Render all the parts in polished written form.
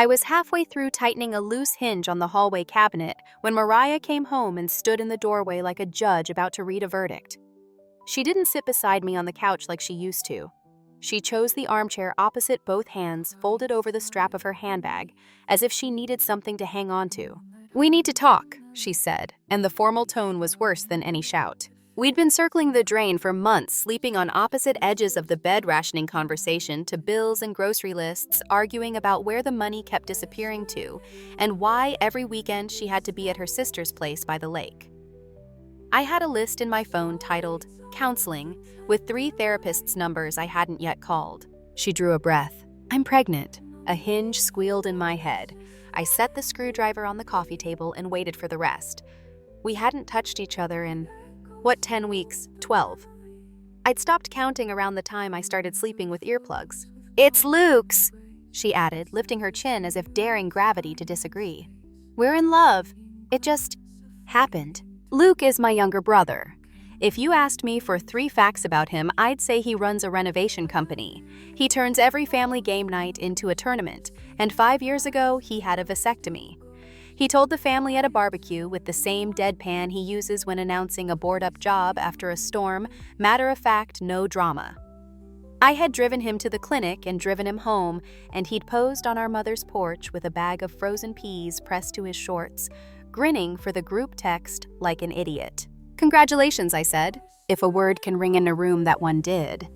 I was halfway through tightening a loose hinge on the hallway cabinet when Mariah came home and stood in the doorway like a judge about to read a verdict. She didn't sit beside me on the couch like she used to. She chose the armchair opposite, both hands folded over the strap of her handbag, as if she needed something to hang on to. "We need to talk," she said, and the formal tone was worse than any shout. We'd been circling the drain for months, sleeping on opposite edges of the bed, rationing conversation to bills and grocery lists, arguing about where the money kept disappearing to, and why every weekend she had to be at her sister's place by the lake. I had a list in my phone titled Counseling, with 3 therapists' numbers I hadn't yet called. She drew a breath. "I'm pregnant." A hinge squealed in my head. I set the screwdriver on the coffee table and waited for the rest. We hadn't touched each other in, 10 weeks? 12. I'd stopped counting around the time I started sleeping with earplugs. "It's Luke's," she added, lifting her chin as if daring gravity to disagree. "We're in love. It just happened. Luke is my younger brother. If you asked me for 3 facts about him, I'd say he runs a renovation company. He turns every family game night into a tournament, and 5 years ago, he had a vasectomy. He told the family at a barbecue with the same deadpan he uses when announcing a board-up job after a storm, matter of fact, no drama. I had driven him to the clinic and driven him home, and he'd posed on our mother's porch with a bag of frozen peas pressed to his shorts, grinning for the group text like an idiot. "Congratulations," I said, if a word can ring in a room that one did.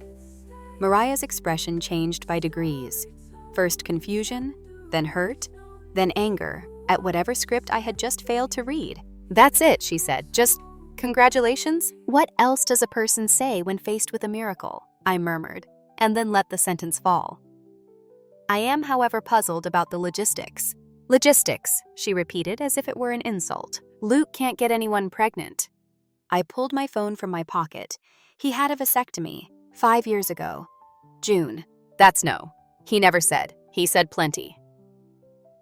Mariah's expression changed by degrees. First confusion, then hurt, then anger at whatever script I had just failed to read. "That's it," she said. "Just congratulations? What else does a person say when faced with a miracle?" I murmured, and then let the sentence fall. "I am, however, puzzled about the logistics." "Logistics," she repeated as if it were an insult. "Luke can't get anyone pregnant." I pulled my phone from my pocket. He had a vasectomy 5 years ago. June. That's no. He never said. He said plenty.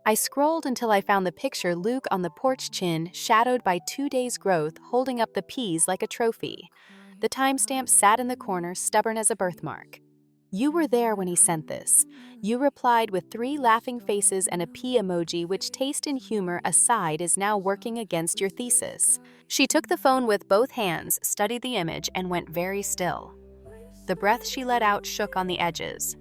I scrolled until I found the picture Luke on the porch chin, shadowed by 2 days' growth, holding up the peas like a trophy. The timestamp sat in the corner, stubborn as a birthmark. "You were there when he sent this. You replied with 3 laughing faces and a pea emoji, which, taste and humor aside, is now working against your thesis." She took the phone with both hands, studied the image, and went very still. The breath she let out shook on the edges.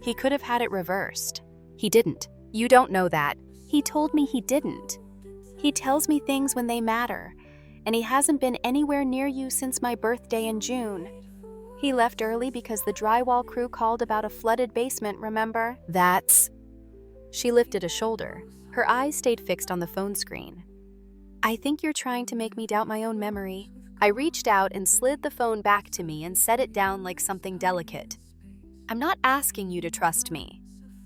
"He could have had it reversed." "He didn't." "You don't know that." "He told me he didn't. He tells me things when they matter, and he hasn't been anywhere near you since my birthday in June. He left early because the drywall crew called about a flooded basement, remember?" "That's..." She lifted a shoulder. Her eyes stayed fixed on the phone screen. "I think you're trying to make me doubt my own memory." I reached out and slid the phone back to me and set it down like something delicate. "I'm not asking you to trust me.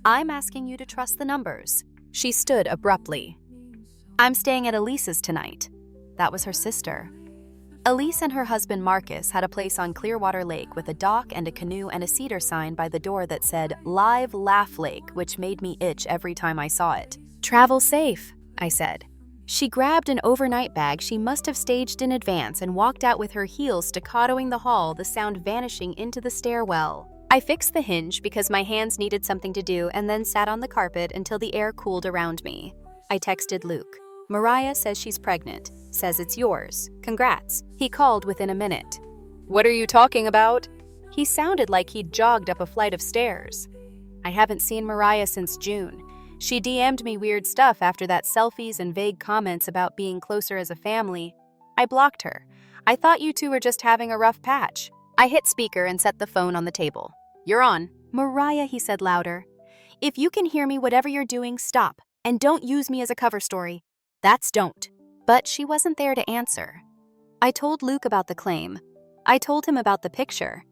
I'm asking you to trust the numbers." She stood abruptly. "I'm staying at Elise's tonight." That was her sister. Elise and her husband Marcus had a place on Clearwater Lake with a dock and a canoe and a cedar sign by the door that said Live Laugh Lake, which made me itch every time I saw it. "Travel safe," I said. She grabbed an overnight bag she must have staged in advance and walked out with her heels staccatoing the hall, the sound vanishing into the stairwell. I fixed the hinge because my hands needed something to do and then sat on the carpet until the air cooled around me. I texted Luke. "Mariah says she's pregnant. Says it's yours. Congrats." He called within a minute. "What are you talking about?" He sounded like he'd jogged up a flight of stairs. "I haven't seen Mariah since June. She DM'd me weird stuff after that, selfies and vague comments about being closer as a family. I blocked her. I thought you two were just having a rough patch." I hit speaker and set the phone on the table. "You're on." "Mariah," he said louder. "If you can hear me, whatever you're doing, stop. And don't use me as a cover story. That's don't." But she wasn't there to answer. I told Luke about the claim. I told him about the picture.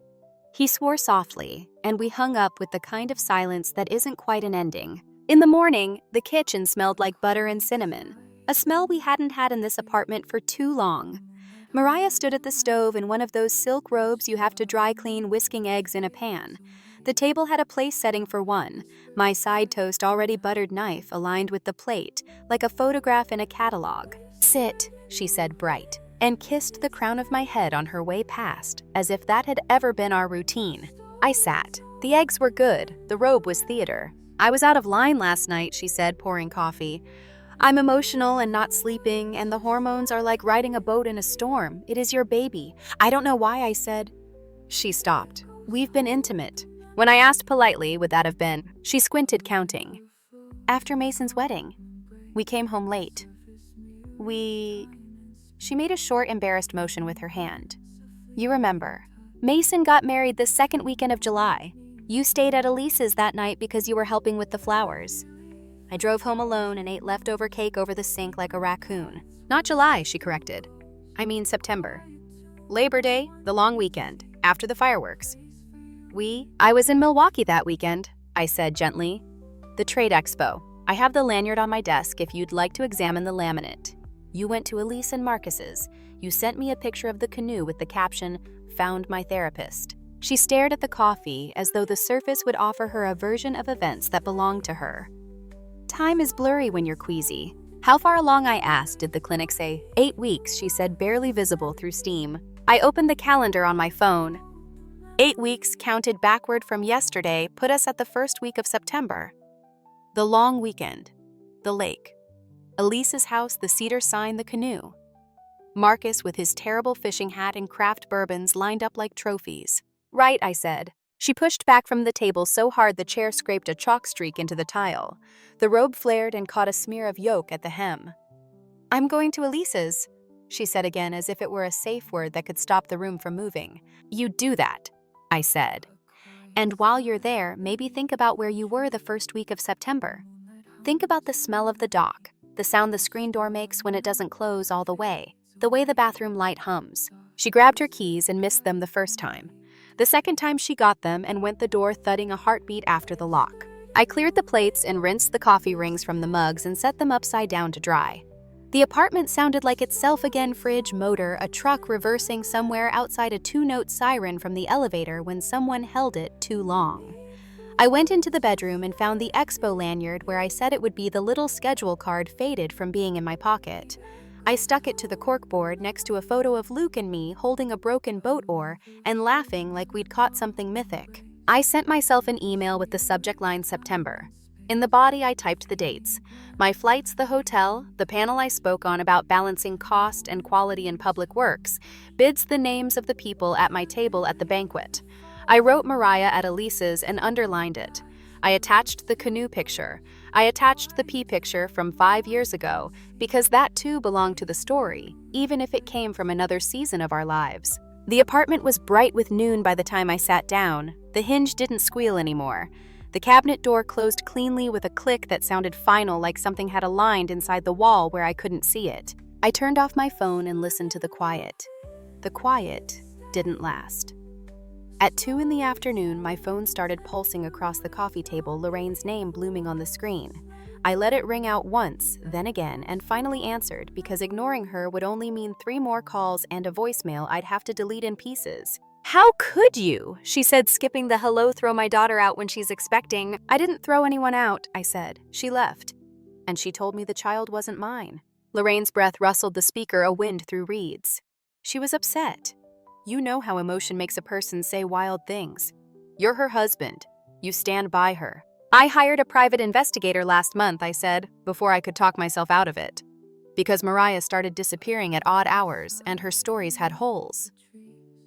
He swore softly, and we hung up with the kind of silence that isn't quite an ending. In the morning, the kitchen smelled like butter and cinnamon, a smell we hadn't had in this apartment for too long. Mariah stood at the stove in one of those silk robes you have to dry clean, whisking eggs in a pan. The table had a place setting for one, my side toast already buttered knife aligned with the plate, like a photograph in a catalog. "Sit," she said, bright, and kissed the crown of my head on her way past, as if that had ever been our routine. I sat. The eggs were good, the robe was theater. I was out of line last night, she said, pouring coffee. I'm emotional and not sleeping, and the hormones are like riding a boat in a storm. It is your baby. I don't know why I said. She stopped. We've been intimate. When I asked politely, would that have been, she squinted, counting. After Mason's wedding. We came home late. She made a short, embarrassed motion with her hand. You remember. Mason got married the second weekend of July. You stayed at Elise's that night because you were helping with the flowers. I drove home alone and ate leftover cake over the sink like a raccoon. Not July, she corrected. I mean September. Labor Day, the long weekend, after the fireworks. I was in Milwaukee that weekend, I said gently. The trade expo. I have the lanyard on my desk if you'd like to examine the laminate. You went to Elise and Marcus's. You sent me a picture of the canoe with the caption, "Found my therapist." She stared at the coffee as though the surface would offer her a version of events that belonged to her. Time is blurry when you're queasy. How far along, I asked, did the clinic say? 8 weeks, she said, barely visible through steam. I opened the calendar on my phone. 8 weeks, counted backward from yesterday, put us at the first week of September. The long weekend. The lake. Elise's house, the cedar sign, the canoe. Marcus with his terrible fishing hat and craft bourbons lined up like trophies. Right, I said. She pushed back from the table so hard the chair scraped a chalk streak into the tile. The robe flared and caught a smear of yolk at the hem. I'm going to Elise's, she said again as if it were a safe word that could stop the room from moving. You do that, I said. And while you're there, maybe think about where you were the first week of September. Think about the smell of the dock, the sound the screen door makes when it doesn't close all the way the bathroom light hums. She grabbed her keys and missed them the first time. The second time she got them and went the door thudding a heartbeat after the lock. I cleared the plates and rinsed the coffee rings from the mugs and set them upside down to dry. The apartment sounded like itself again, fridge, motor, a truck reversing somewhere outside, a 2-note siren from the elevator when someone held it too long. I went into the bedroom and found the expo lanyard where I said it would be. The little schedule card faded from being in my pocket. I stuck it to the corkboard next to a photo of Luke and me holding a broken boat oar and laughing like we'd caught something mythic. I sent myself an email with the subject line September. In the body, I typed the dates. My flights, the hotel, the panel I spoke on about balancing cost and quality in public works, bids, the names of the people at my table at the banquet. I wrote Mariah at Elise's and underlined it. I attached the canoe picture. I attached the pea picture from 5 years ago because that too belonged to the story, even if it came from another season of our lives. The apartment was bright with noon by the time I sat down. The hinge didn't squeal anymore. The cabinet door closed cleanly with a click that sounded final, like something had aligned inside the wall where I couldn't see it. I turned off my phone and listened to the quiet. The quiet didn't last. At 2 in the afternoon, my phone started pulsing across the coffee table, Lorraine's name blooming on the screen. I let it ring out once, then again, and finally answered because ignoring her would only mean 3 more calls and a voicemail I'd have to delete in pieces. How could you? She said, skipping the hello, throw my daughter out when she's expecting. I didn't throw anyone out, I said. She left. And she told me the child wasn't mine. Lorraine's breath rustled the speaker, a wind through reeds. She was upset. You know how emotion makes a person say wild things. You're her husband. You stand by her. I hired a private investigator last month, I said, before I could talk myself out of it. Because Mariah started disappearing at odd hours, and her stories had holes.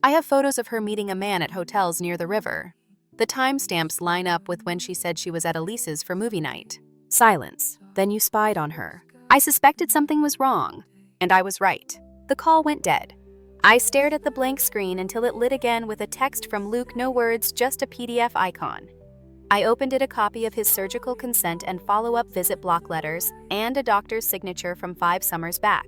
I have photos of her meeting a man at hotels near the river. The timestamps line up with when she said she was at Elise's for movie night. Silence. Then you spied on her. I suspected something was wrong, and I was right. The call went dead. I stared at the blank screen until it lit again with a text from Luke, no words, just a PDF icon. I opened it, a copy of his surgical consent and follow-up visit block letters, and a doctor's signature from 5 summers back.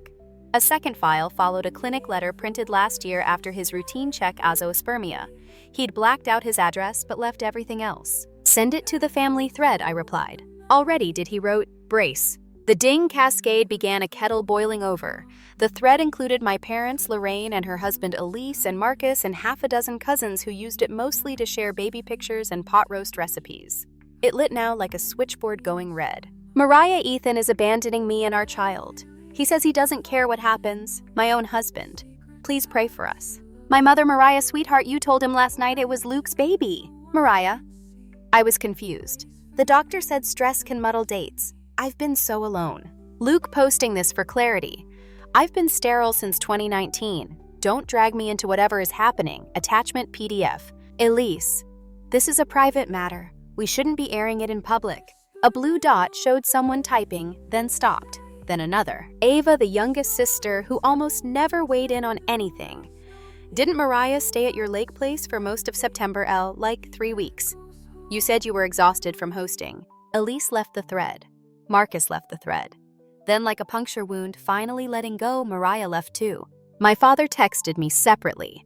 A second file followed a clinic letter printed last year after his routine check azoospermia. He'd blacked out his address but left everything else. Send it to the family thread, I replied. Already did, he wrote. Brace. The ding cascade began, a kettle boiling over. The thread included my parents, Lorraine and her husband Elise and Marcus, and half a dozen cousins who used it mostly to share baby pictures and pot roast recipes. It lit now like a switchboard going red. Mariah, Ethan is abandoning me and our child. He says he doesn't care what happens. My own husband. Please pray for us. My mother, Mariah, sweetheart, you told him last night it was Luke's baby. Mariah. I was confused. The doctor said stress can muddle dates. I've been so alone. Luke posting this for clarity. I've been sterile since 2019. Don't drag me into whatever is happening. Attachment PDF. Elise. This is a private matter. We shouldn't be airing it in public. A blue dot showed someone typing, then stopped. Then another. Ava, the youngest sister, who almost never weighed in on anything. Didn't Mariah stay at your lake place for most of September, Elle? Like 3 weeks. You said you were exhausted from hosting. Elise left the thread. Marcus left the thread. Then, like a puncture wound finally letting go, Mariah left too. My father texted me separately.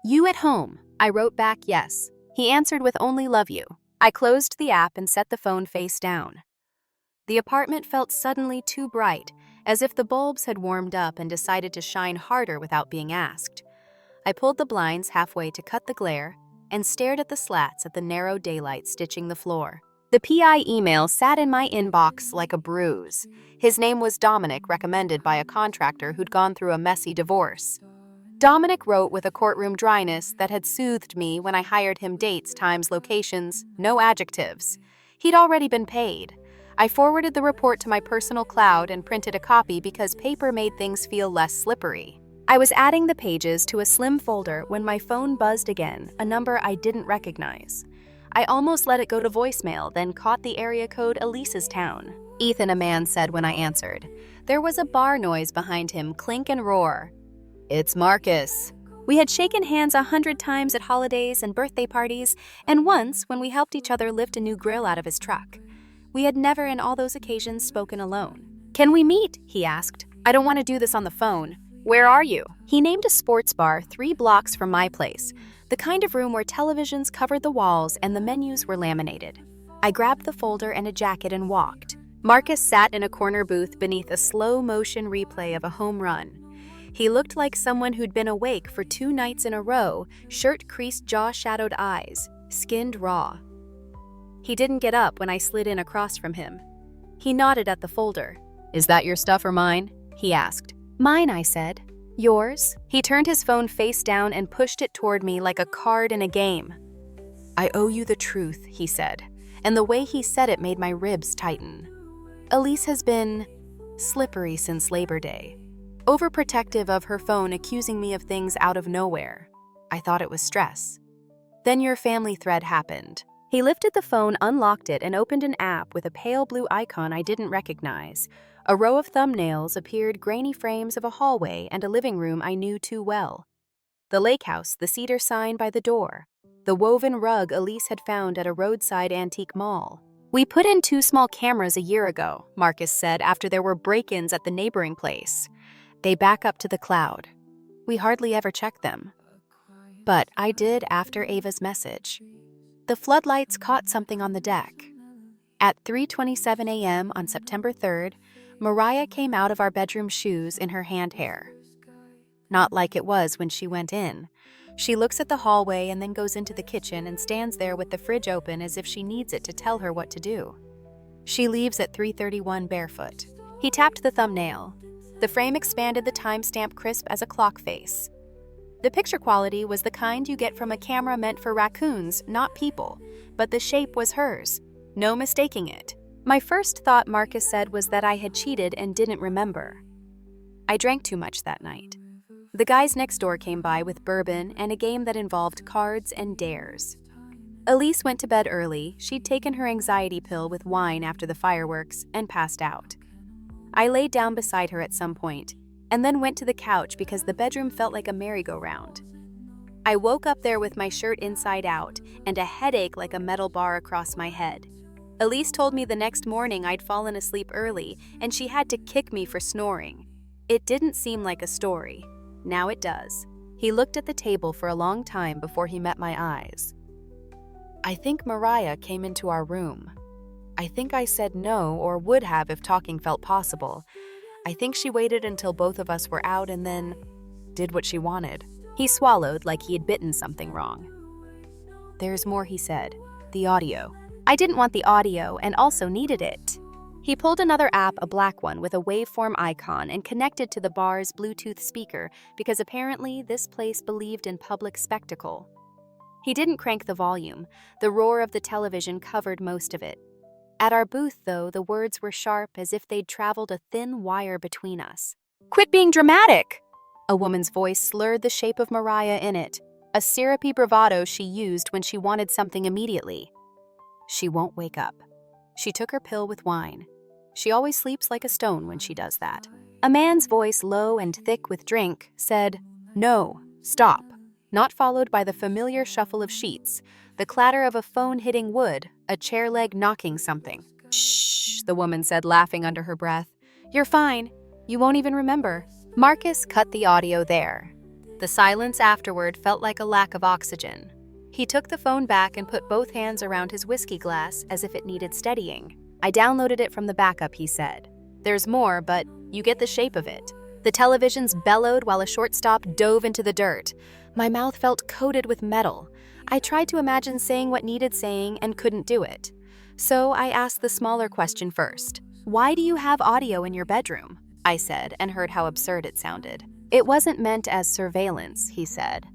You at home? I wrote back yes. He answered with only love you. I closed the app and set the phone face down. The apartment felt suddenly too bright, as if the bulbs had warmed up and decided to shine harder without being asked. I pulled the blinds halfway to cut the glare and stared at the slats at the narrow daylight stitching the floor. The PI email sat in my inbox like a bruise. His name was Dominic, recommended by a contractor who'd gone through a messy divorce. Dominic wrote with a courtroom dryness that had soothed me when I hired him: dates, times, locations, no adjectives. He'd already been paid. I forwarded the report to my personal cloud and printed a copy because paper made things feel less slippery. I was adding the pages to a slim folder when my phone buzzed again, a number I didn't recognize. I almost let it go to voicemail, then caught the area code Elise's town. Ethan, a man said when I answered. There was a bar noise behind him, clink and roar. It's Marcus. We had shaken hands 100 times at holidays and birthday parties, and once when we helped each other lift a new grill out of his truck. We had never in all those occasions spoken alone. Can we meet? He asked. I don't want to do this on the phone. Where are you? He named a sports bar 3 blocks from my place, the kind of room where televisions covered the walls and the menus were laminated. I grabbed the folder and a jacket and walked. Marcus sat in a corner booth beneath a slow-motion replay of a home run. He looked like someone who'd been awake for 2 nights in a row, shirt-creased, jaw-shadowed eyes, skinned raw. He didn't get up when I slid in across from him. He nodded at the folder. Is that your stuff or mine? He asked. Mine, I said. Yours? He turned his phone face down and pushed it toward me like a card in a game. I owe you the truth, he said, and the way he said it made my ribs tighten. Elise has been slippery since Labor Day. Overprotective of her phone, accusing me of things out of nowhere. I thought it was stress. Then your family thread happened. He lifted the phone, unlocked it, and opened an app with a pale blue icon I didn't recognize. A row of thumbnails appeared, grainy frames of a hallway and a living room I knew too well. The lake house, the cedar sign by the door, the woven rug Elise had found at a roadside antique mall. We put in 2 small cameras a year ago, Marcus said after there were break-ins at the neighboring place. They back up to the cloud. We hardly ever check them. But I did after Ava's message. The floodlights caught something on the deck. At 3:27 a.m. on September 3rd, Mariah came out of our bedroom shoes in her hand hair. Not like it was when she went in. She looks at the hallway and then goes into the kitchen and stands there with the fridge open as if she needs it to tell her what to do. She leaves at 3:31 barefoot. He tapped the thumbnail. The frame expanded, the timestamp crisp as a clock face. The picture quality was the kind you get from a camera meant for raccoons, not people, but the shape was hers. No mistaking it. My first thought, Marcus said, was that I had cheated and didn't remember. I drank too much that night. The guys next door came by with bourbon and a game that involved cards and dares. Elise went to bed early. She'd taken her anxiety pill with wine after the fireworks and passed out. I laid down beside her at some point, and then went to the couch because the bedroom felt like a merry-go-round. I woke up there with my shirt inside out and a headache like a metal bar across my head. Elise told me the next morning I'd fallen asleep early and she had to kick me for snoring. It didn't seem like a story. Now it does. He looked at the table for a long time before he met my eyes. I think Mariah came into our room. I think I said no, or would have if talking felt possible. I think she waited until both of us were out and then did what she wanted. He swallowed like he had bitten something wrong. There's more, he said. The audio. I didn't want the audio and also needed it. He pulled another app, a black one with a waveform icon, and connected to the bar's Bluetooth speaker because apparently this place believed in public spectacle. He didn't crank the volume. The roar of the television covered most of it. At our booth, though, the words were sharp as if they'd traveled a thin wire between us. "Quit being dramatic!" A woman's voice slurred the shape of Mariah in it, a syrupy bravado she used when she wanted something immediately. "She won't wake up. She took her pill with wine. She always sleeps like a stone when she does that." A man's voice, low and thick with drink, said, "No, stop," not followed by the familiar shuffle of sheets, the clatter of a phone hitting wood, a chair leg knocking something. "Shh," the woman said, laughing under her breath. "You're fine. You won't even remember." Marcus cut the audio there. The silence afterward felt like a lack of oxygen. He took the phone back and put both hands around his whiskey glass as if it needed steadying. "I downloaded it from the backup," he said. "There's more, but you get the shape of it." The televisions bellowed while a shortstop dove into the dirt. My mouth felt coated with metal. I tried to imagine saying what needed saying and couldn't do it. So I asked the smaller question first. "Why do you have audio in your bedroom?" I said, and heard how absurd it sounded. "It wasn't meant as surveillance," he said.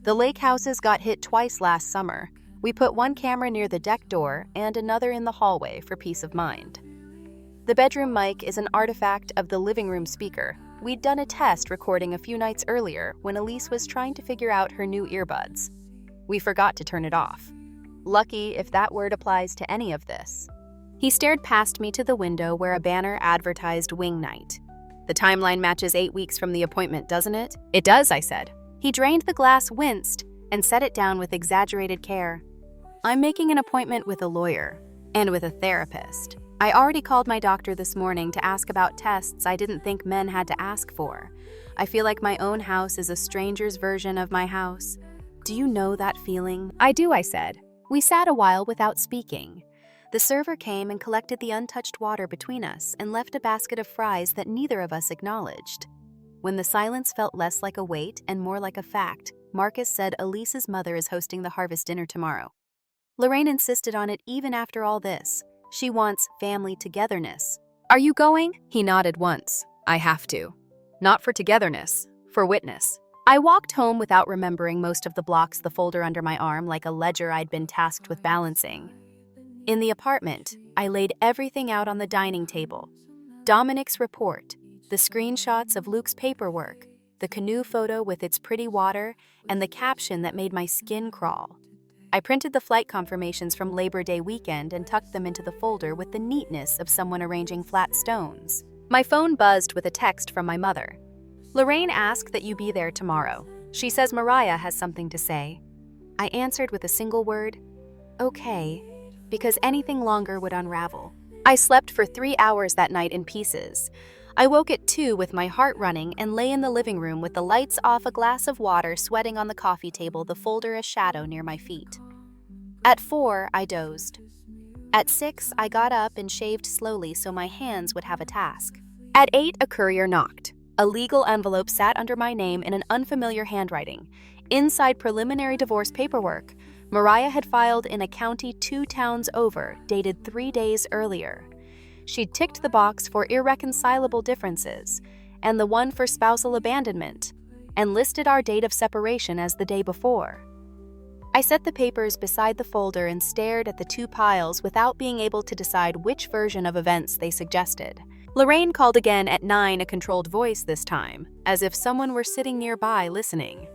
"The lake houses got hit twice last summer. We put one camera near the deck door and another in the hallway for peace of mind." The bedroom mic is an artifact of the living room speaker. We'd done a test recording a few nights earlier when Elise was trying to figure out her new earbuds. We forgot to turn it off. Lucky if that word applies to any of this. He stared past me to the window where a banner advertised wing night. "The timeline matches 8 weeks from the appointment, doesn't it?" "It does," I said. He drained the glass, winced, and set it down with exaggerated care. "I'm making an appointment with a lawyer and with a therapist. I already called my doctor this morning to ask about tests I didn't think men had to ask for. I feel like my own house is a stranger's version of my house. Do you know that feeling?" "I do," I said. We sat a while without speaking. The server came and collected the untouched water between us and left a basket of fries that neither of us acknowledged. When the silence felt less like a wait and more like a fact, Marcus said Elise's mother is hosting the harvest dinner tomorrow. Lorraine insisted on it even after all this. She wants family togetherness. "Are you going?" He nodded once. "I have to. Not for togetherness, for witness." I walked home without remembering most of the blocks, the folder under my arm like a ledger I'd been tasked with balancing. In the apartment, I laid everything out on the dining table. Dominic's report, the screenshots of Luke's paperwork, the canoe photo with its pretty water, and the caption that made my skin crawl. I printed the flight confirmations from Labor Day weekend and tucked them into the folder with the neatness of someone arranging flat stones. My phone buzzed with a text from my mother. "Lorraine asked that you be there tomorrow. She says Mariah has something to say." I answered with a single word, "Okay," because anything longer would unravel. I slept for 3 hours that night in pieces. I woke at 2 with my heart running and lay in the living room with the lights off, a glass of water sweating on the coffee table, the folder a shadow near my feet. At 4, I dozed. At 6, I got up and shaved slowly so my hands would have a task. At 8, a courier knocked. A legal envelope sat under my name in an unfamiliar handwriting. Inside preliminary divorce paperwork, Mariah had filed in a county 2 towns over, dated 3 days earlier. She'd ticked the box for irreconcilable differences, and the one for spousal abandonment, and listed our date of separation as the day before. I set the papers beside the folder and stared at the 2 piles without being able to decide which version of events they suggested. Lorraine called again at 9, a controlled voice this time, as if someone were sitting nearby listening.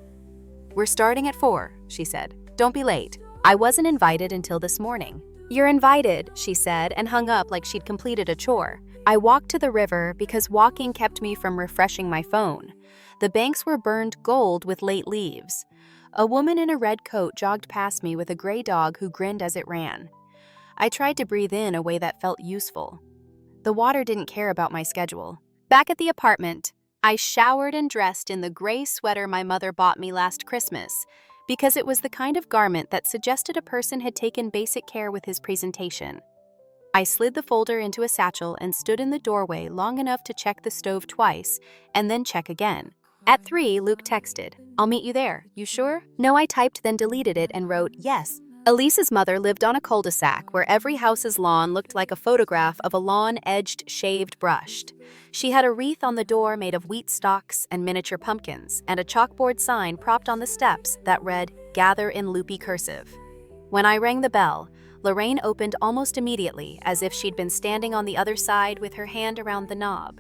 "We're starting at 4, she said. "Don't be late." I wasn't invited until this morning. "You're invited," she said, and hung up like she'd completed a chore. I walked to the river because walking kept me from refreshing my phone. The banks were burned gold with late leaves. A woman in a red coat jogged past me with a gray dog who grinned as it ran. I tried to breathe in a way that felt useful. The water didn't care about my schedule. Back at the apartment, I showered and dressed in the gray sweater my mother bought me last Christmas, because it was the kind of garment that suggested a person had taken basic care with his presentation. I slid the folder into a satchel and stood in the doorway long enough to check the stove twice, and then check again. At 3, Luke texted, "I'll meet you there. You sure?" "No," I typed, then deleted it and wrote, "Yes." Elise's mother lived on a cul-de-sac where every house's lawn looked like a photograph of a lawn edged, shaved, brushed. She had a wreath on the door made of wheat stalks and miniature pumpkins, and a chalkboard sign propped on the steps that read, "Gather in loopy cursive." When I rang the bell, Lorraine opened almost immediately, as if she'd been standing on the other side with her hand around the knob.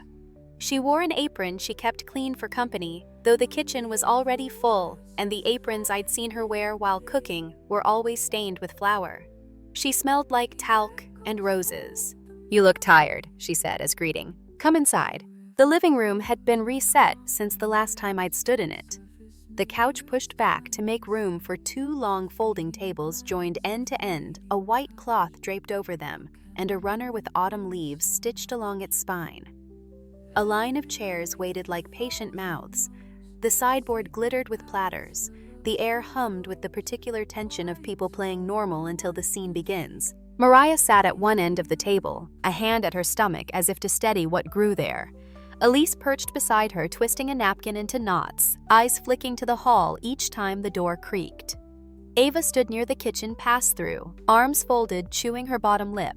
She wore an apron she kept clean for company, though the kitchen was already full, and the aprons I'd seen her wear while cooking were always stained with flour. She smelled like talc and roses. "You look tired," she said as greeting. "Come inside." The living room had been reset since the last time I'd stood in it. The couch pushed back to make room for two long folding tables joined end to end, a white cloth draped over them, and a runner with autumn leaves stitched along its spine. A line of chairs waited like patient mouths. The sideboard glittered with platters. The air hummed with the particular tension of people playing normal until the scene begins. Mariah sat at one end of the table, a hand at her stomach as if to steady what grew there. Elise perched beside her, twisting a napkin into knots, eyes flicking to the hall each time the door creaked. Ava stood near the kitchen pass-through, arms folded, chewing her bottom lip.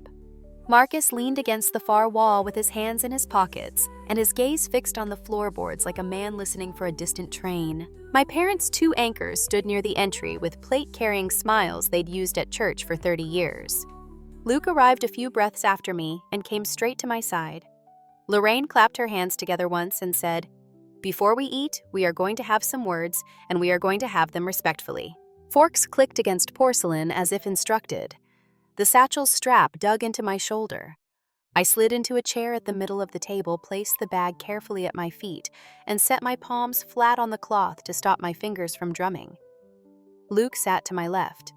Marcus leaned against the far wall with his hands in his pockets and his gaze fixed on the floorboards like a man listening for a distant train. My parents' two anchors stood near the entry with plate-carrying smiles they'd used at church for 30 years. Luke arrived a few breaths after me and came straight to my side. Lorraine clapped her hands together once and said, "Before we eat, we are going to have some words, and we are going to have them respectfully." Forks clicked against porcelain as if instructed. The satchel's strap dug into my shoulder. I slid into a chair at the middle of the table, placed the bag carefully at my feet, and set my palms flat on the cloth to stop my fingers from drumming. Luke sat to my left.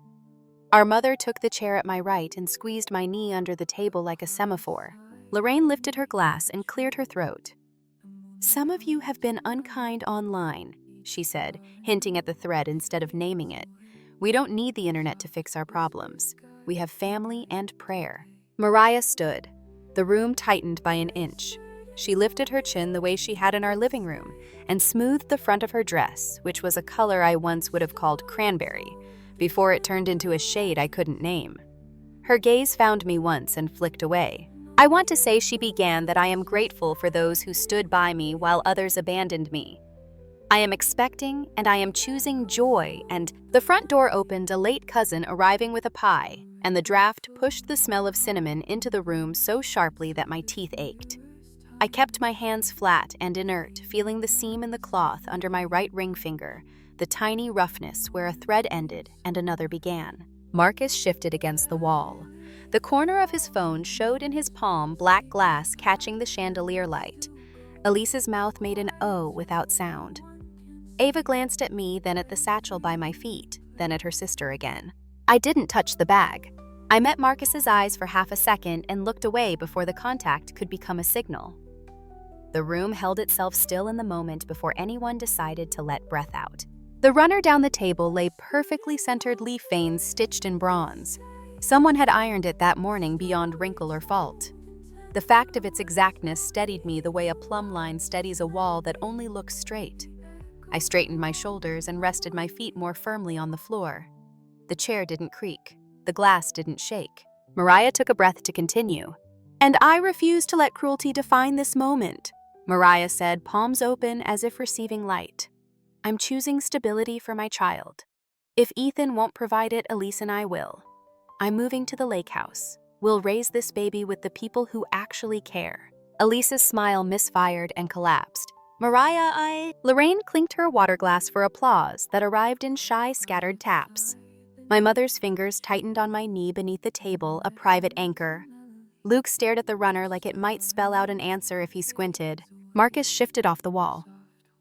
Our mother took the chair at my right and squeezed my knee under the table like a semaphore. Lorraine lifted her glass and cleared her throat. "Some of you have been unkind online," she said, hinting at the thread instead of naming it. "We don't need the internet to fix our problems. We have family and prayer." Mariah stood. The room tightened by an inch. She lifted her chin the way she had in our living room and smoothed the front of her dress, which was a color I once would have called cranberry, before it turned into a shade I couldn't name. Her gaze found me once and flicked away. "I want to say," she began, "that I am grateful for those who stood by me while others abandoned me. I am expecting and I am choosing joy," and the front door opened, a late cousin arriving with a pie, and the draft pushed the smell of cinnamon into the room so sharply that my teeth ached. I kept my hands flat and inert, feeling the seam in the cloth under my right ring finger, the tiny roughness where a thread ended and another began. Marcus shifted against the wall. The corner of his phone showed in his palm black glass catching the chandelier light. Elise's mouth made an O without sound. Ava glanced at me, then at the satchel by my feet, then at her sister again. I didn't touch the bag. I met Marcus's eyes for half a second and looked away before the contact could become a signal. The room held itself still in the moment before anyone decided to let breath out. The runner down the table lay perfectly centered leaf veins stitched in bronze. Someone had ironed it that morning beyond wrinkle or fault. The fact of its exactness steadied me the way a plumb line steadies a wall that only looks straight. I straightened my shoulders and rested my feet more firmly on the floor. The chair didn't creak. The glass didn't shake. Mariah took a breath to continue. "And I refuse to let cruelty define this moment," Mariah said, palms open as if receiving light. "I'm choosing stability for my child. If Ethan won't provide it, Elise and I will. I'm moving to the lake house. We'll raise this baby with the people who actually care." Elise's smile misfired and collapsed. "Mariah, Lorraine clinked her water glass for applause that arrived in shy, scattered taps. My mother's fingers tightened on my knee beneath the table, a private anchor. Luke stared at the runner like it might spell out an answer if he squinted. Marcus shifted off the wall.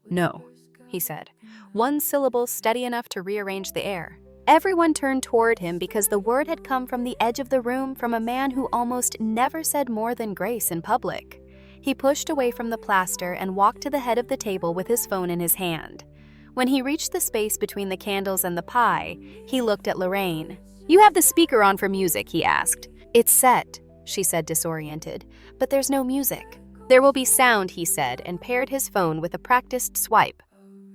"No," he said, one syllable steady enough to rearrange the air. Everyone turned toward him because the word had come from the edge of the room from a man who almost never said more than grace in public. He pushed away from the plaster and walked to the head of the table with his phone in his hand. When he reached the space between the candles and the pie, he looked at Lorraine. "You have the speaker on for music," he asked. "It's set," she said, disoriented, "but there's no music." "There will be sound," he said, and paired his phone with a practiced swipe.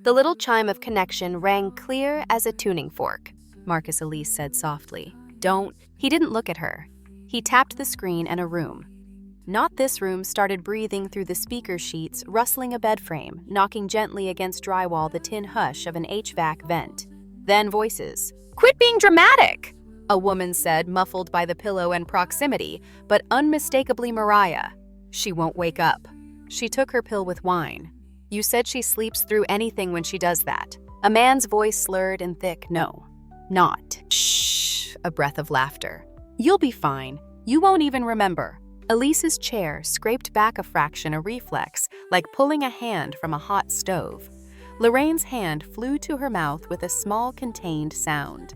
The little chime of connection rang clear as a tuning fork. Marcus Elise said softly. "Don't." He didn't look at her. He tapped the screen and a room. Not this room started breathing through the speaker sheets, rustling a bed frame, knocking gently against drywall the tin hush of an HVAC vent. Then voices. "Quit being dramatic!" a woman said, muffled by the pillow and proximity, but unmistakably Mariah. She won't wake up. She took her pill with wine. You said she sleeps through anything when she does that. A man's voice slurred and thick. No, not. Shh, a breath of laughter. You'll be fine. You won't even remember. Elise's chair scraped back a fraction, a reflex, like pulling a hand from a hot stove. Lorraine's hand flew to her mouth with a small, contained sound.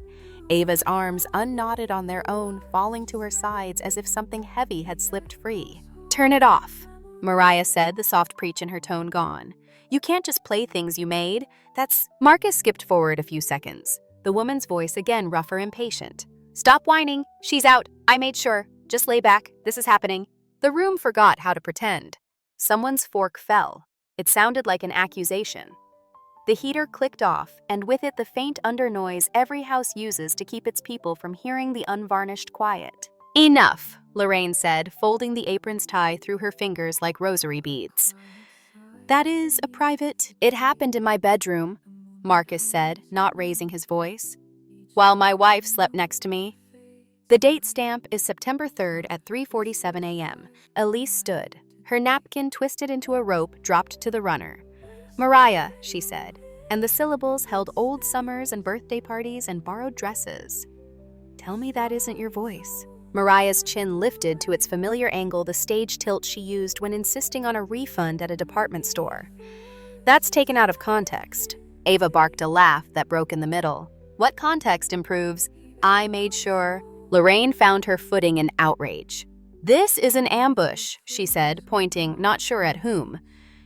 Ava's arms unknotted on their own, falling to her sides as if something heavy had slipped free. Turn it off, Mariah said, the soft preach in her tone gone. You can't just play things you made. Marcus skipped forward a few seconds, the woman's voice again rougher, impatient. Stop whining. She's out. I made sure. Just lay back. This is happening. The room forgot how to pretend. Someone's fork fell. It sounded like an accusation. The heater clicked off, and with it the faint undernoise every house uses to keep its people from hearing the unvarnished quiet. Enough, Lorraine said, folding the apron's tie through her fingers like rosary beads. That is a private. It happened in my bedroom, Marcus said, not raising his voice, while my wife slept next to me. The date stamp is September 3rd at 3:47 a.m. Elise stood, her napkin twisted into a rope dropped to the runner. Mariah, she said, and the syllables held old summers and birthday parties and borrowed dresses. Tell me that isn't your voice. Mariah's chin lifted to its familiar angle, the stage tilt she used when insisting on a refund at a department store. That's taken out of context. Ava barked a laugh that broke in the middle. What context improves? I made sure. Lorraine found her footing in outrage. This is an ambush, she said, pointing, not sure at whom.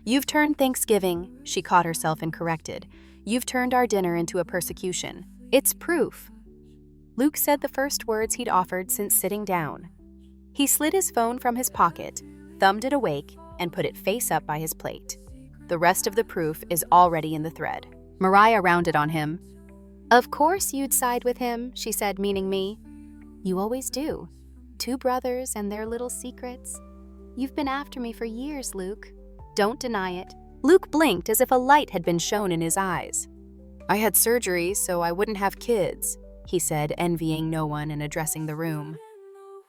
You've turned Thanksgiving, she caught herself and corrected. You've turned our dinner into a persecution. It's proof. Luke said the first words he'd offered since sitting down. He slid his phone from his pocket, thumbed it awake, and put it face up by his plate. The rest of the proof is already in the thread. Mariah rounded on him. Of course you'd side with him, she said, meaning me. You always do. 2 brothers and their little secrets. You've been after me for years, Luke. Don't deny it. Luke blinked as if a light had been shown in his eyes. I had surgery so I wouldn't have kids, he said, envying no one and addressing the room.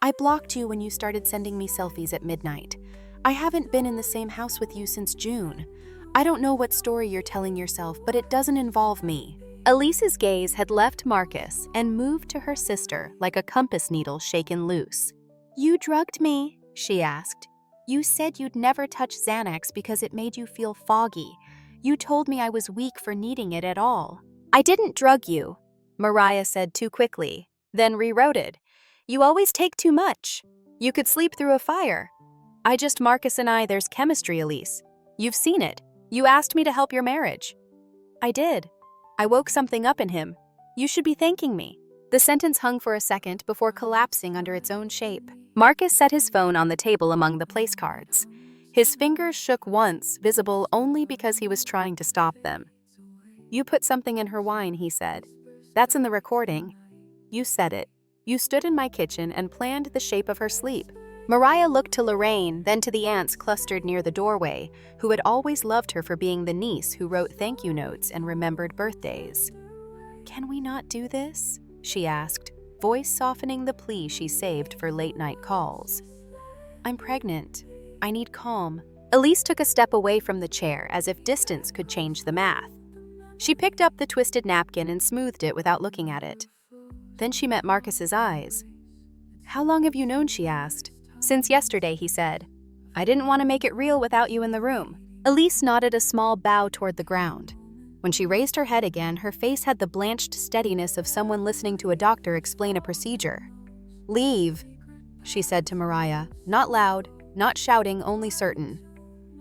I blocked you when you started sending me selfies at midnight. I haven't been in the same house with you since June. I don't know what story you're telling yourself, but it doesn't involve me. Elise's gaze had left Marcus and moved to her sister like a compass needle shaken loose. You drugged me, she asked. You said you'd never touch Xanax because it made you feel foggy. You told me I was weak for needing it at all. I didn't drug you, Mariah said too quickly, then rewrote it. You always take too much. You could sleep through a fire. Marcus and I, there's chemistry, Elise. You've seen it. You asked me to help your marriage. I did. I woke something up in him. You should be thanking me. The sentence hung for a second before collapsing under its own shape. Marcus set his phone on the table among the place cards. His fingers shook once, visible only because he was trying to stop them. You put something in her wine, he said. That's in the recording. You said it. You stood in my kitchen and planned the shape of her sleep. Mariah looked to Lorraine, then to the aunts clustered near the doorway, who had always loved her for being the niece who wrote thank you notes and remembered birthdays. Can we not do this? She asked, voice softening the plea she saved for late-night calls. I'm pregnant. I need calm. Elise took a step away from the chair as if distance could change the math. She picked up the twisted napkin and smoothed it without looking at it. Then she met Marcus's eyes. How long have you known, she asked. Since yesterday, he said. I didn't want to make it real without you in the room. Elise nodded a small bow toward the ground. When she raised her head again, her face had the blanched steadiness of someone listening to a doctor explain a procedure. Leave, she said to Mariah, not loud, not shouting, only certain.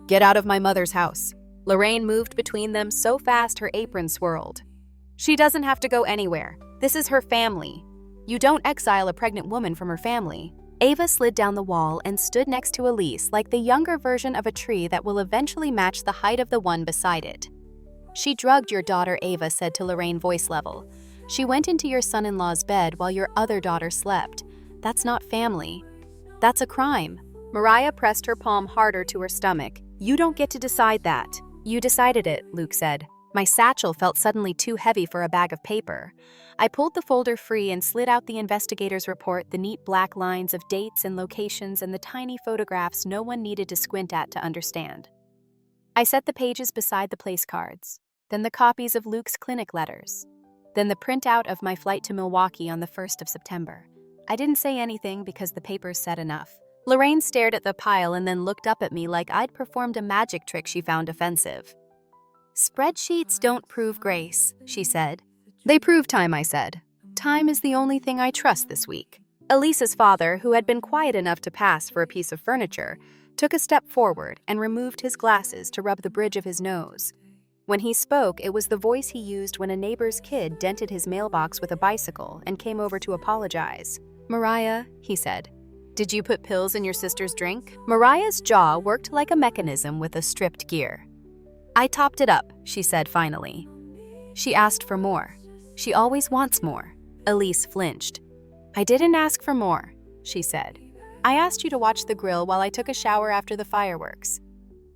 Get out of my mother's house. Lorraine moved between them so fast her apron swirled. She doesn't have to go anywhere. This is her family. You don't exile a pregnant woman from her family. Ava slid down the wall and stood next to Elise like the younger version of a tree that will eventually match the height of the one beside it. She drugged your daughter, Ava said to Lorraine, voice level. She went into your son-in-law's bed while your other daughter slept. That's not family. That's a crime. Mariah pressed her palm harder to her stomach. You don't get to decide that. You decided it, Luke said. My satchel felt suddenly too heavy for a bag of paper. I pulled the folder free and slid out the investigator's report, the neat black lines of dates and locations and the tiny photographs no one needed to squint at to understand. I set the pages beside the place cards, then the copies of Luke's clinic letters, then the printout of my flight to Milwaukee on the 1st of September. I didn't say anything because the papers said enough. Lorraine stared at the pile and then looked up at me like I'd performed a magic trick she found offensive. "Spreadsheets don't prove grace," she said. "They prove time," I said. "Time is the only thing I trust this week." Elise's father, who had been quiet enough to pass for a piece of furniture, took a step forward and removed his glasses to rub the bridge of his nose. When he spoke, it was the voice he used when a neighbor's kid dented his mailbox with a bicycle and came over to apologize. "Mariah," he said, "did you put pills in your sister's drink?" Mariah's jaw worked like a mechanism with a stripped gear. "I topped it up," she said finally. She asked for more. She always wants more. Elise flinched. "I didn't ask for more," she said. "I asked you to watch the grill while I took a shower after the fireworks.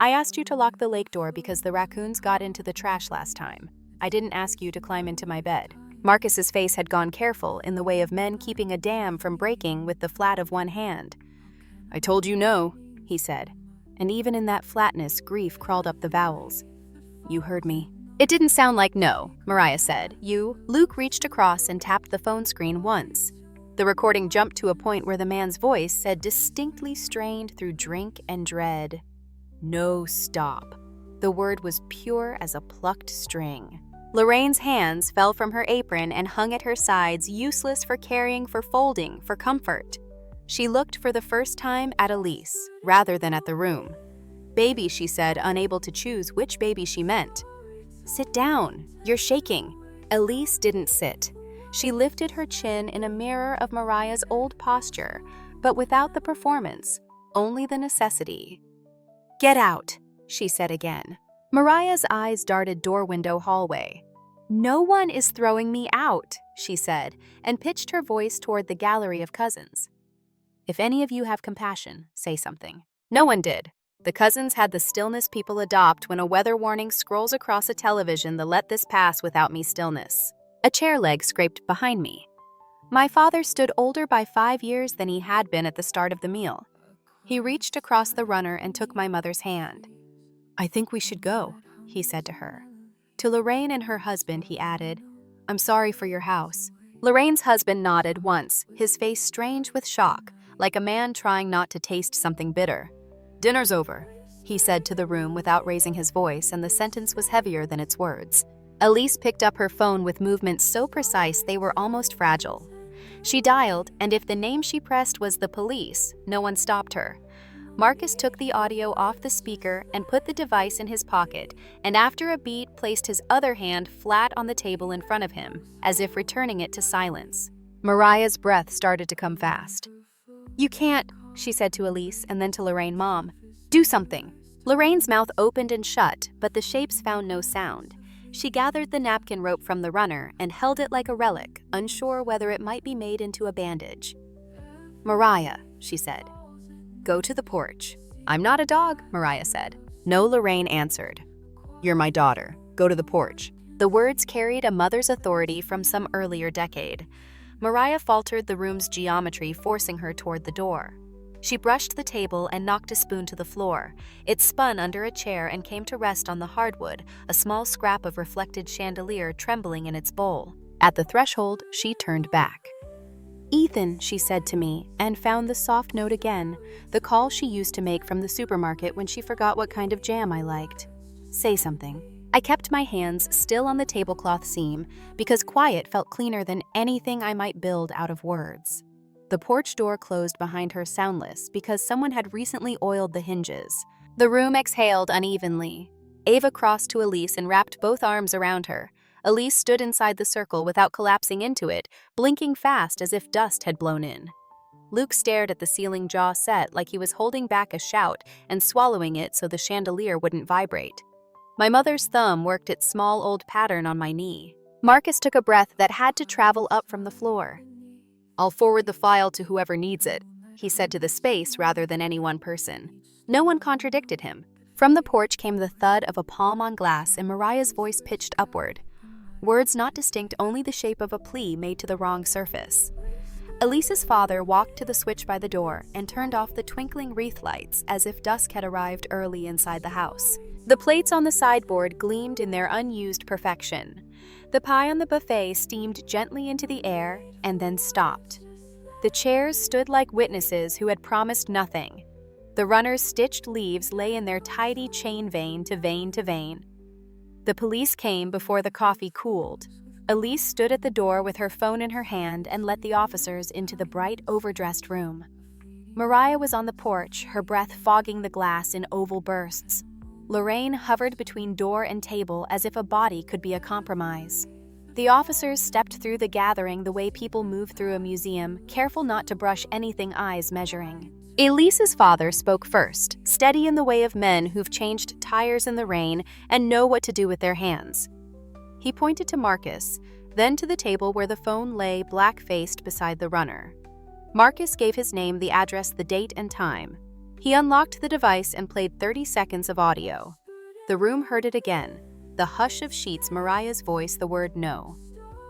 I asked you to lock the lake door because the raccoons got into the trash last time. I didn't ask you to climb into my bed." Marcus's face had gone careful in the way of men keeping a dam from breaking with the flat of one hand. "I told you no," he said, and even in that flatness, grief crawled up the vowels. "You heard me." "It didn't sound like no," Mariah said. Luke reached across and tapped the phone screen once. The recording jumped to a point where the man's voice said, distinctly strained through drink and dread, "No, stop." The word was pure as a plucked string. Lorraine's hands fell from her apron and hung at her sides, useless for carrying, for folding, for comfort. She looked for the first time at Elise, rather than at the room. "Baby," she said, unable to choose which baby she meant. "Sit down. You're shaking." Elise didn't sit. She lifted her chin in a mirror of Mariah's old posture, but without the performance, only the necessity. "Get out," she said again. Mariah's eyes darted door-window hallway. "No one is throwing me out," she said, and pitched her voice toward the gallery of cousins. "If any of you have compassion, say something." No one did. The cousins had the stillness people adopt when a weather warning scrolls across a television, the "let this pass without me" stillness. A chair leg scraped behind me. My father stood older by 5 years than he had been at the start of the meal. He reached across the runner and took my mother's hand. "I think we should go," he said to her. To Lorraine and her husband, he added, "I'm sorry for your house." Lorraine's husband nodded once, his face strange with shock, like a man trying not to taste something bitter. "Dinner's over," he said to the room without raising his voice, and the sentence was heavier than its words. Elise picked up her phone with movements so precise they were almost fragile. She dialed, and if the name she pressed was the police, no one stopped her. Marcus took the audio off the speaker and put the device in his pocket, and after a beat placed his other hand flat on the table in front of him, as if returning it to silence. Mariah's breath started to come fast. "You can't," she said to Elise and then to Lorraine. "Mom, do something." Lorraine's mouth opened and shut, but the shapes found no sound. She gathered the napkin rope from the runner and held it like a relic, unsure whether it might be made into a bandage. "Mariah," she said, "go to the porch." "I'm not a dog," Mariah said. No, Lorraine answered. "You're my daughter. Go to the porch." The words carried a mother's authority from some earlier decade. Mariah faltered the room's geometry, forcing her toward the door. She brushed the table and knocked a spoon to the floor. It spun under a chair and came to rest on the hardwood, a small scrap of reflected chandelier trembling in its bowl. At the threshold, she turned back. "Ethan," she said to me, and found the soft note again, the call she used to make from the supermarket when she forgot what kind of jam I liked. "Say something." I kept my hands still on the tablecloth seam because quiet felt cleaner than anything I might build out of words. The porch door closed behind her soundless because someone had recently oiled the hinges. The room exhaled unevenly. Ava crossed to Elise and wrapped both arms around her. Elise stood inside the circle without collapsing into it, blinking fast as if dust had blown in. Luke stared at the ceiling, jaw set like he was holding back a shout and swallowing it so the chandelier wouldn't vibrate. My mother's thumb worked its small old pattern on my knee. Marcus took a breath that had to travel up from the floor. "I'll forward the file to whoever needs it," he said to the space rather than any one person. No one contradicted him. From the porch came the thud of a palm on glass and Mariah's voice pitched upward. Words not distinct, only the shape of a plea made to the wrong surface. Elise's father walked to the switch by the door and turned off the twinkling wreath lights as if dusk had arrived early inside the house. The plates on the sideboard gleamed in their unused perfection. The pie on the buffet steamed gently into the air and then stopped. The chairs stood like witnesses who had promised nothing. The runner's stitched leaves lay in their tidy chain vein to vein to vein. The police came before the coffee cooled. Elise stood at the door with her phone in her hand and let the officers into the bright, overdressed room. Mariah was on the porch, her breath fogging the glass in oval bursts. Lorraine hovered between door and table as if a body could be a compromise. The officers stepped through the gathering the way people move through a museum, careful not to brush anything eyes measuring. Elise's father spoke first, steady in the way of men who've changed tires in the rain and know what to do with their hands. He pointed to Marcus, then to the table where the phone lay black-faced beside the runner. Marcus gave his name, the address, the date, and time. He unlocked the device and played 30 seconds of audio. The room heard it again. The hush of sheets, Mariah's voice, the word no.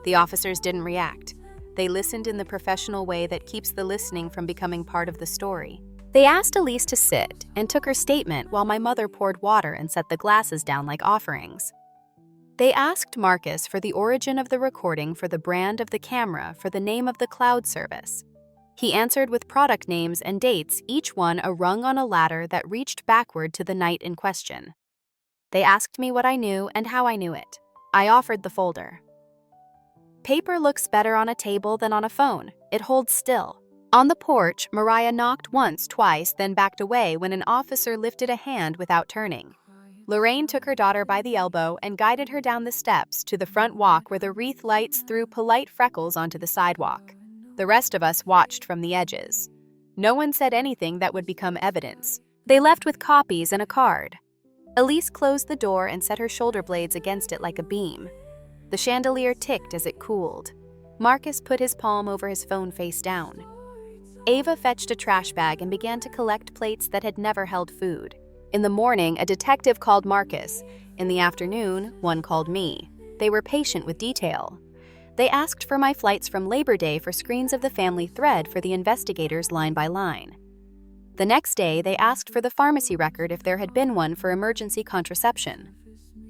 The officers didn't react. They listened in the professional way that keeps the listening from becoming part of the story. They asked Elise to sit and took her statement while my mother poured water and set the glasses down like offerings. They asked Marcus for the origin of the recording, for the brand of the camera, for the name of the cloud service. He answered with product names and dates, each one a rung on a ladder that reached backward to the night in question. They asked me what I knew and how I knew it. I offered the folder. Paper looks better on a table than on a phone. It holds still. On the porch, Mariah knocked once, twice, then backed away when an officer lifted a hand without turning. Lorraine took her daughter by the elbow and guided her down the steps to the front walk where the wreath lights threw polite freckles onto the sidewalk. The rest of us watched from the edges. No one said anything that would become evidence. They left with copies and a card. Elise closed the door and set her shoulder blades against it like a beam. The chandelier ticked as it cooled. Marcus put his palm over his phone face down. Ava fetched a trash bag and began to collect plates that had never held food. In the morning, a detective called Marcus. In the afternoon, one called me. They were patient with detail. They asked for my flights from Labor Day for screens of the family thread for the investigators line by line. The next day, they asked for the pharmacy record if there had been one for emergency contraception.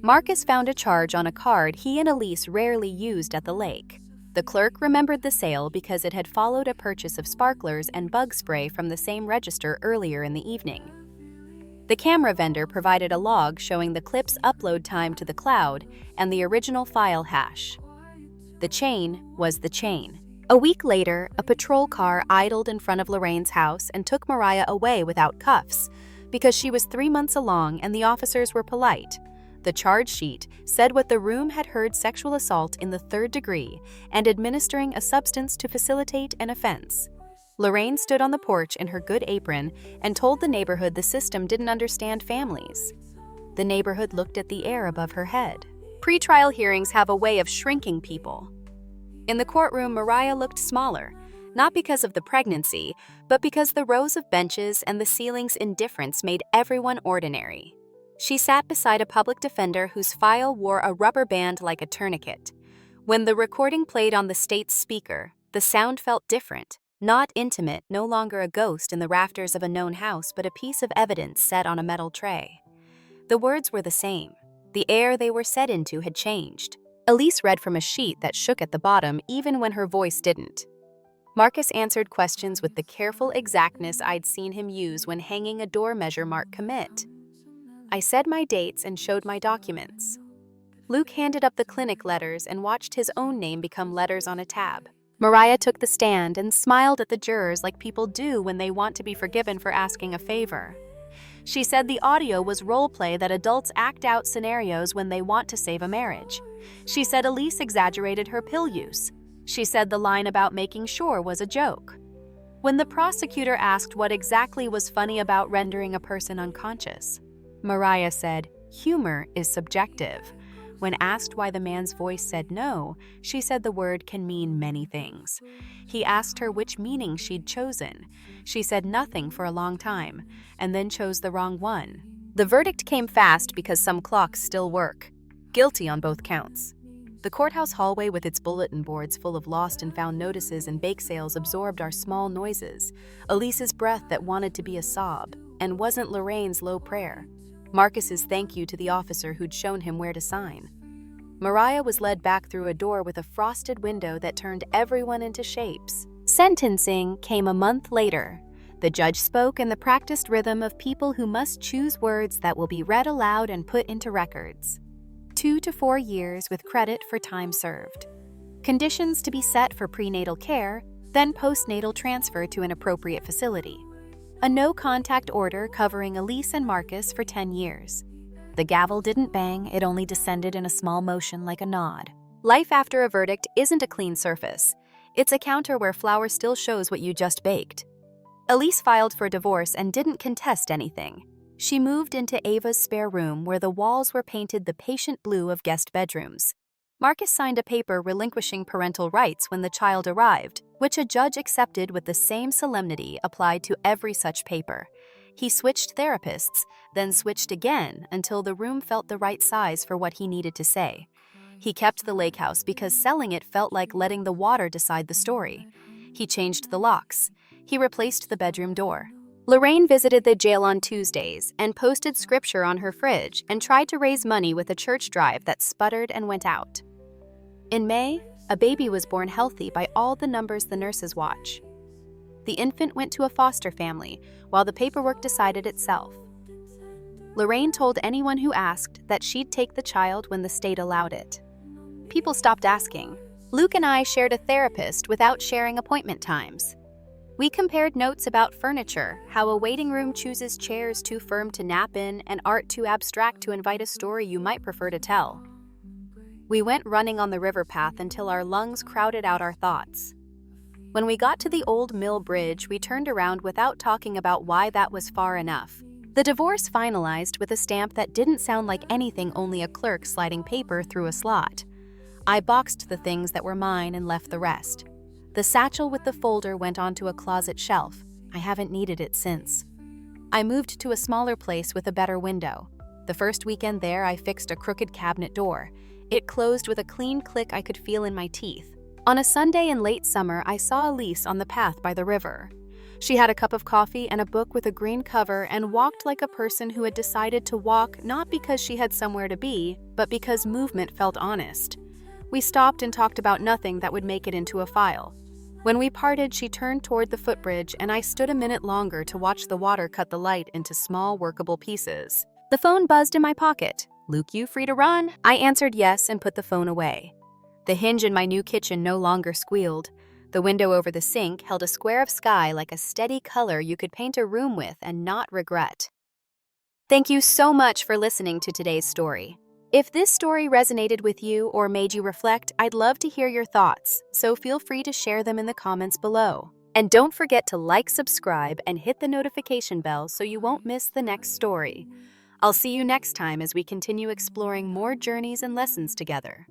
Marcus found a charge on a card he and Elise rarely used at the lake. The clerk remembered the sale because it had followed a purchase of sparklers and bug spray from the same register earlier in the evening. The camera vendor provided a log showing the clip's upload time to the cloud and the original file hash. The chain was the chain. A week later, a patrol car idled in front of Lorraine's house and took Mariah away without cuffs because she was 3 months along and the officers were polite. The charge sheet said what the room had heard: sexual assault in the 3rd degree and administering a substance to facilitate an offense. Lorraine stood on the porch in her good apron and told the neighborhood the system didn't understand families. The neighborhood looked at the air above her head. Pretrial hearings have a way of shrinking people. In the courtroom, Mariah looked smaller, not because of the pregnancy, but because the rows of benches and the ceiling's indifference made everyone ordinary. She sat beside a public defender whose file wore a rubber band like a tourniquet. When the recording played on the state's speaker, the sound felt different. Not intimate, no longer a ghost in the rafters of a known house, but a piece of evidence set on a metal tray. The words were the same. The air they were set into had changed. Elise read from a sheet that shook at the bottom even when her voice didn't. Marcus answered questions with the careful exactness I'd seen him use when hanging a door measure marked commit. I said my dates and showed my documents. Luke handed up the clinic letters and watched his own name become letters on a tab. Mariah took the stand and smiled at the jurors like people do when they want to be forgiven for asking a favor. She said the audio was role play, that adults act out scenarios when they want to save a marriage. She said Elise exaggerated her pill use. She said the line about making sure was a joke. When the prosecutor asked what exactly was funny about rendering a person unconscious, Mariah said, "Humor is subjective." When asked why the man's voice said no, she said the word can mean many things. He asked her which meaning she'd chosen. She said nothing for a long time, and then chose the wrong one. The verdict came fast because some clocks still work. Guilty on both counts. The courthouse hallway with its bulletin boards full of lost and found notices and bake sales absorbed our small noises, Elise's breath that wanted to be a sob, and wasn't Lorraine's low prayer. Marcus's thank you to the officer who'd shown him where to sign. Mariah was led back through a door with a frosted window that turned everyone into shapes. Sentencing came a month later. The judge spoke in the practiced rhythm of people who must choose words that will be read aloud and put into records. 2 to 4 years with credit for time served. Conditions to be set for prenatal care, then postnatal transfer to an appropriate facility. A no-contact order covering Elise and Marcus for 10 years. The gavel didn't bang, it only descended in a small motion like a nod. Life after a verdict isn't a clean surface. It's a counter where flour still shows what you just baked. Elise filed for divorce and didn't contest anything. She moved into Ava's spare room where the walls were painted the patient blue of guest bedrooms. Marcus signed a paper relinquishing parental rights when the child arrived, which a judge accepted with the same solemnity applied to every such paper. He switched therapists, then switched again until the room felt the right size for what he needed to say. He kept the lake house because selling it felt like letting the water decide the story. He changed the locks. He replaced the bedroom door. Lorraine visited the jail on Tuesdays and posted scripture on her fridge and tried to raise money with a church drive that sputtered and went out. In May, a baby was born healthy by all the numbers the nurses watch. The infant went to a foster family, while the paperwork decided itself. Lorraine told anyone who asked that she'd take the child when the state allowed it. People stopped asking. Luke and I shared a therapist without sharing appointment times. We compared notes about furniture, how a waiting room chooses chairs too firm to nap in and art too abstract to invite a story you might prefer to tell. We went running on the river path until our lungs crowded out our thoughts. When we got to the old mill bridge, we turned around without talking about why that was far enough. The divorce finalized with a stamp that didn't sound like anything only a clerk sliding paper through a slot. I boxed the things that were mine and left the rest. The satchel with the folder went onto a closet shelf. I haven't needed it since. I moved to a smaller place with a better window. The first weekend there, I fixed a crooked cabinet door. It closed with a clean click I could feel in my teeth. On a Sunday in late summer, I saw Elise on the path by the river. She had a cup of coffee and a book with a green cover and walked like a person who had decided to walk not because she had somewhere to be, but because movement felt honest. We stopped and talked about nothing that would make it into a file. When we parted, she turned toward the footbridge and I stood a minute longer to watch the water cut the light into small, workable pieces. The phone buzzed in my pocket. "Luke, you free to run?" I answered yes and put the phone away. The hinge in my new kitchen no longer squealed. The window over the sink held a square of sky like a steady color you could paint a room with and not regret. Thank you so much for listening to today's story. If this story resonated with you or made you reflect, I'd love to hear your thoughts, so feel free to share them in the comments below. And don't forget to like, subscribe, and hit the notification bell so you won't miss the next story. I'll see you next time as we continue exploring more journeys and lessons together.